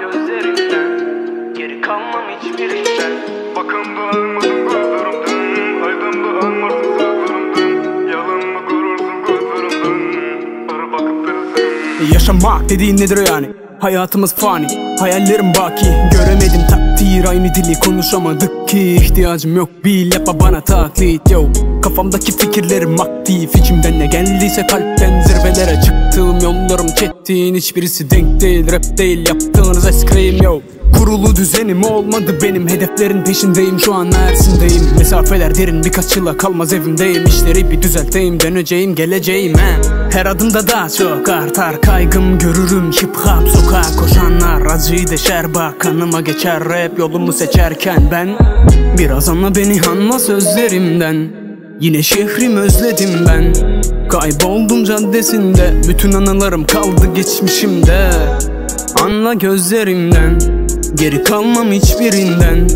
gözlerimden, geri kalmam hiçbirinden. Bakımda almadım gözlerimden, aydında almarsın sözlerimden. Yalan mı görürsün gözlerimden, bana bakıp bilsin. Yaşamak dediğin nedir yani? Hayatımız fani, hayallerim baki. Göremedim takdir, aynı dili konuşamadık ki. İhtiyacım yok, bil yapma bana taklit yo. Kafamdaki fikirlerim aktif, içimden ne geldiyse kalpten. Zirvelere çıktığım yollarım çetin, hiçbirisi denk değil. Rap değil yaptığınız eskrim yo. Kurulu düzenim olmadı benim, hedeflerin peşindeyim. Şu an Ersin'deyim, mesafeler derin, birkaç yıla kalmaz evimdeyim. İşleri bir düzelteyim, döneceğim geleceğim he. Her adımda daha çok artar kaygım, görürüm hip hop sokağa koşanlar. Acıyı deşer bak kanıma geçer rap yolumu seçerken ben. Biraz anla beni, anla sözlerimden, yine şehrim özledim ben. Kayboldum caddesinde, bütün anılarım kaldı geçmişimde. Anla gözlerimden, geri kalmam hiçbirinden.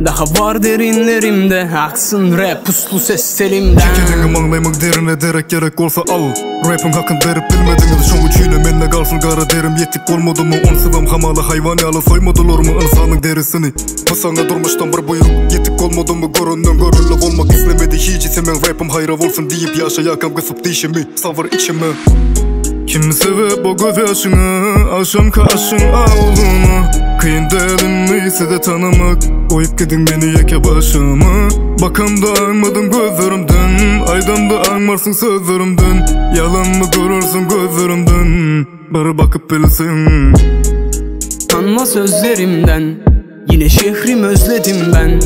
Daha var derinlerimde, aksın rap puslu ses telimden. Çekildiğim anlaymak derine derek gerek olsa al. Rap'im hakkın derip bilmediniz, şoğu çiğnemenle kalsın kara derim. Yetik olmadı mı on sıvam hamalı hayvanyalı soymadılar mı insanın derisini. Masana durmuştan bir buyruk, yetik olmadı mı göründen görünlük olmak istemedi. Hiç istemen rap'im hayra olsun deyip yaşayakam kısıp dişimi savur içimi. Kim sebep o gözyaşını, akşam kaşın ağlımı. Kıyın dedim ise de tanımak, koyup gidin beni yeke başımı. Bakamda almadım gözlerimden, aydamda almarsın sözlerimden. Yalan mı görürsün gözlerimden, bana bakıp bilsin. Anla sözlerimden, yine şehrim özledim ben.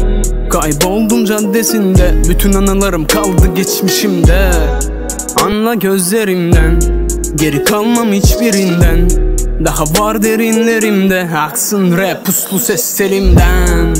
Kayboldum caddesinde, bütün anılarım kaldı geçmişimde. Anla gözlerimden, geri kalmam hiçbirinden. Daha var derinlerimde, aksın rap puslu ses telimden.